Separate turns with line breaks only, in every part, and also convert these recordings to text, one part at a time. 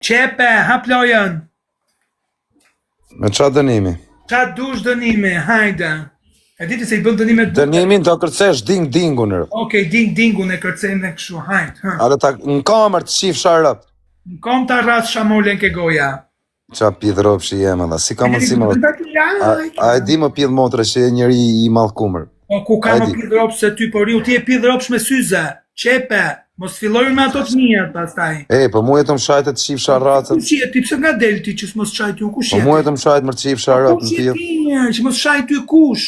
Qepe, hap lojën.
Me qa dënimi?
Qa dush dënimi, hajde. E diti se I bën dënimet duke.
Dënimin të kërcesh ding-dingun.
Okej, ding-dingun e kërcejnë e këshu, hajde.
Ale ta në kamër të qif sharëp.
Në kom të arras shamolen ke goja.
Qa pidhrop që jeme dhe, si ka mundësi më dhe. A e di më pidh motre që e njëri I malkumër.
O, ku ka më pidhrop se ty, por ju ti e pidhropsh me syze. Qepe, mos fillojnë me ato të njët pastaj.
Po mu jetëm shajtë të qif sharëpët.
Ku shi e ti, pse nga del ti që s'mos shajt ju, ku shi e
Po mu jetëm shajtë më të qif sharëpët në
Ku shi e
pidh.
ti njerë, që mos shajt ju kush.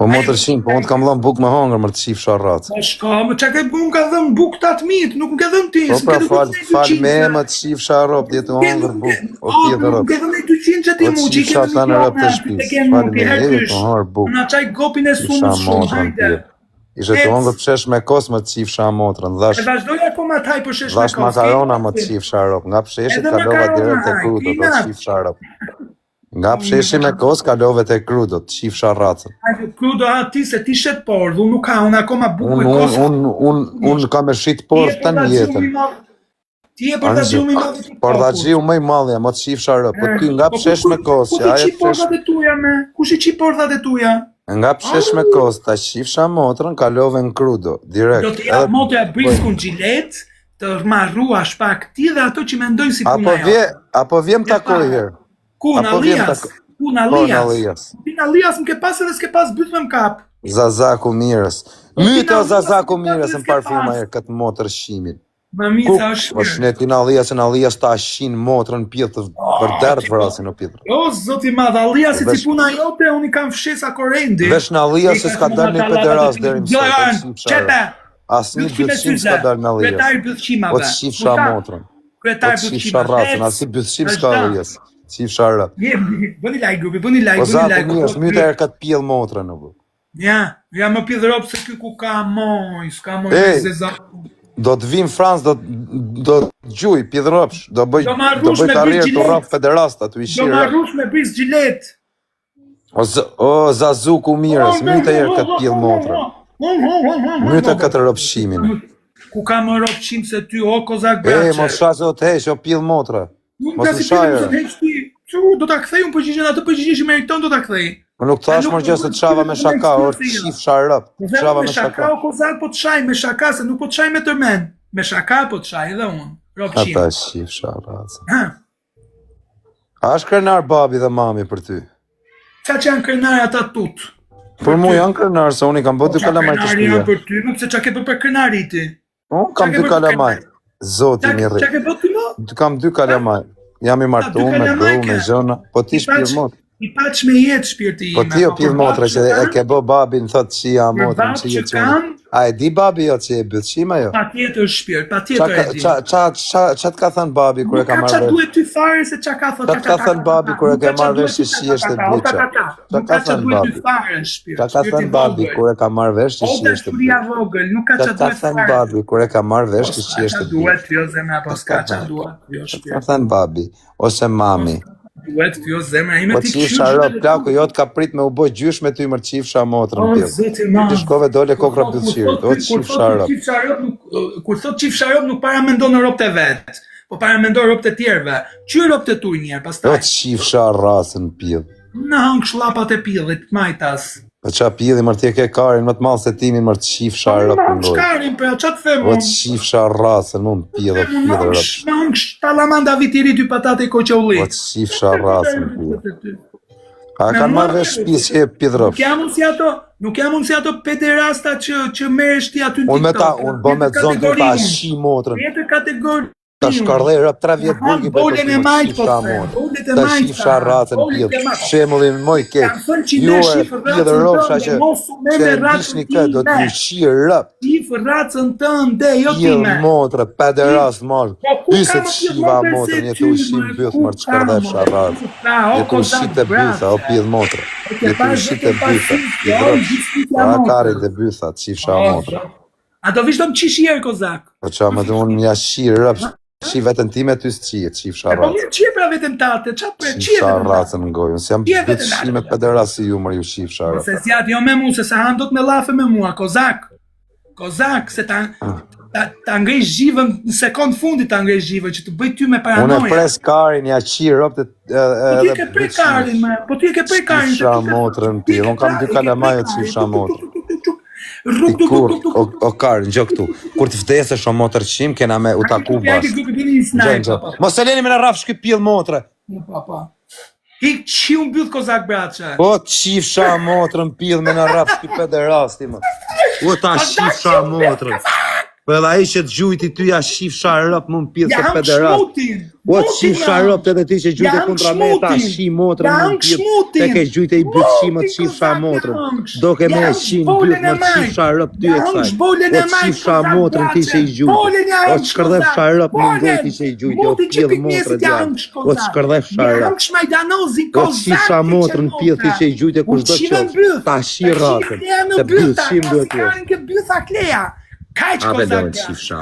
Po mu të rëshim, po unë të kam dhëm buk me hangër më të qif sharëpët.
Po shka, më që ke më ka dhëm buk të atë mitë, nuk më ke dhëm ti.
Po pra fal me më të qif sharëpët, jetë u hangër buk, o pidhë rëpët.
Nuk e dhëm e 200 që ti mu, që I ke
qatë në rëpët të shpis, fal me edhe të hangër buk.
Në qaj gopin e sumës shumë, hajde.
Ishe të hongër pshesh me kos më të qif shamotrën,
E vazhdoj akoma taj për shesh me kos.
dhash makarona më të qif sharop, nga psheshit kalova direkt e krudo, do të qif sharop. Nga psheshi me kos kalove të krudo, të qif sharacën.
Krudo ti se ti shet por, dhe nuk ka, unë akoma buk me kos.
Unë kam e shit por të në jetën.
Ti e për të gjumi ma dhe ti
por të gjiu më I madhja, më të qif sharop, po ty nga pshesh me kos, që aje pshesh...
Kush I qi portat e tuja?
Nga pshesh me kos, ta qifsha motrën, kalove në krudo, direkt.
Do të japë motrë e briskun gjilet, të marrua shpak ti dhe ato që mendojnë si puna jo.
Apo vjem takoj herë.
Ku, në Alias? Ku, në Alias? Ti në Alias më ke pas edhe s'ke pas bytë me m'kap.
Zazaku mirës. Myte o Zazaku mirës në parfuma herë këtë motrë shimin.
Mamica është
Po shneti në Alias ta shin motrën pjithë për derë të vrasin o pjithë.
O, zoti madh, Alias si puna jote, unë I kam fshesa korendi.
Vesh në Alias s'ka dalë një pederas deri më sot.
Qepe!
Asë një bëthshim s'ka dalë në Alias.
Kretar bëthshimave.
O të shifsha motrën.
Kretar
bëthshimave. O të shifsha ratën, asë një bëthshim s'ka Alias. Shifsha ratë.
Bëni like grupi, bëni like.
O zaku mirës, myte erë ka të pjellë motrën në bu.
Ja më pjellë ropë se kjo ku ka moj, s'ka moj me zezaku.
Do të vim Francë, do të gjuj, pjedhropsh, do bëj karrierë të rap federast, aty I shirë.
Do marrush me bris gjilet.
O, Zazuku mirës, myte erë ka të pjellë motrën. Myte këtë ropshimin.
Ku ka më ropshim se ty, o kozak braqe.
Mos shasë o të hesh, o pjellë motrë. Mos në shajërë.
Do t'a kthej unë përgjigjen, atë përgjigjen që meriton do t'a kthej.
Më nuk thash më gjë se të shava me shaka, o të qif sharëp.
Me shaka o kozak po të shaj, me shaka, se nuk po të shaj me tërmen. Me shaka po të shaj edhe unë. Ropshim.
Ata qif sharëp. A është krenar babi dhe mami për ty?
Qa që janë krenari ata tut?
Për mu janë krenar, se unë I kam bët dy kalamaj të
Krenari janë
shpia.
për ty, nuk se qa ke për krenari ti.
Unë kam dy kalamaj. Zoti mi rri.
Qa ke bët ty mo?
Kam dy kalamaj. Jam I martu me gru, me zona. Po ti shpirë motrë.
I paq me jetë shpirti ime.
Po ti o pjellë motrë që e ke bo babin, thot që ja motrën që jetë qënë. A e di babi jo që e bëthshima jo?
Pa tjetër shpirt, pa tjetër e di.
Qa të ka thënë babi kër e ka marrë vesh?
Qa duhet ty fare se qa ka thot?
Qa të ka thënë babi kër e ka marrë vesh që shiesht e buqa? Qa ka thënë babi? Qa ka thënë babi kër e ka marrë vesh që shiesht e buqa? Qa ka thënë babi kër e ka marrë vesh që shiesht e buqa?
Duhet jo zemra, po s'ka qa duhet jo shpirt.
Qa ka thënë babi? Ose mami?
Duhet jo zemra, ime
Po
ti
qif sharop, plaku, jo t'ka prit me u bo gjysh me ty mërë qifsha motrën tjilë. Ti shkove dole kokra bëllëqirit, o qif sharop.
Kur thot qif sharop nuk para mendo në ropë të vetë, po para mendo ropë të tjerve. Qy ropë të tuj njerë, pastaj?
O qif sharasën pjilë.
Në hangë shlapat e pillit, majtas.
Po qa pjilli mërë tje ke karin më të malë se timin mërë të qif sharop në lojë.
Shkarin, për qa të them
O qif sharasën, më më pjilë, pjilë rëpë.
Në hangë shtalamanda vitiri ty patate i koqe uli.
O qif sharasën pjilë. A kanë marrë vesh shpis që e pjilë rëpë.
Nuk jam unë si ato pederasta që meresh ti aty në
TikTok. Unë me ta, unë bo me të zonë të ta shi motrën.
Tjetër kategori.
Ta shkardhej rëp 3 vjetë burgi për
Bolën e majtë po të
Ta shifsha ratën pjellë, shemullin moj ketë, ju e pjellë rëpsha që e bishni këtë, do të një shirë rëp.
Shifë ratën të nde, jo time.
Pjellë motrë, pederas malë, yset shiva motrë, jetu shim bëthë mërë të shkardhefsha ratë. Jetu shite bëtha, o pjellë motrë. Jetu shite bëtha, i drëpsh, a karin dhe bëtha, të shifsha motrë.
A do vishdo më qish jerë, kozak?
Po qa më dhe unë mja shirë rëpsh. Qi vetën time ty s'qi e qif
Po
sharatën.
mirë qie pra vetëm tate, qa për
Qif
qie vetëm tate?
sharatën në gojën, si jam bëtë shime pederas si ju mërë ju qif sharatën.
Se zjat jo me mu, se sa han do të me lafe me mua, kozak. Kozak, se ta... ta ngrej zhivën në sekond fundit ta ngrej zhivën që të bëj ty me
Unë
paranoja.
e pres karin, ja qi ropte
Po ti e ke prej karin, po ti e ke prej karin.
Qifsha motrën pi, unë kam dy kalamajo të qifsha motrën. Ti kur, o karë, në gjë këtu, kur të vdesësh o motër qim, kena me u taku bashkë. Mos e leni me në rafë shky pjellë motre.
Hik që unë bëllë kozak brace.
Po qifsha motrën pjellë me në rafë shky pederasti, më. O ta qifsha motrën. Po edhe ai që të gjujti ty ja shifsha rëp më në pjellë se pederast. O qifsha rëp edhe ti që gjujte kundra me ta shi motrën më në pjellë. Te ke gjujte i bëtë shimët qifsha motrën. Do ke me shi në bëtë më qifsha rëp ty e kësaj. O qifsha motrën ti që i gjujte. O të shkërdhefsha rëp më në ti që i gjujte. O pjellë motrën djallë. O të shkërdhefsha rëp. O qifsha motrën pjellë ti që i gjujte kush do qëllë. Ta shi rratën. Se bëtë shim duhet jeshtë.
Kaj që kozak
qifsha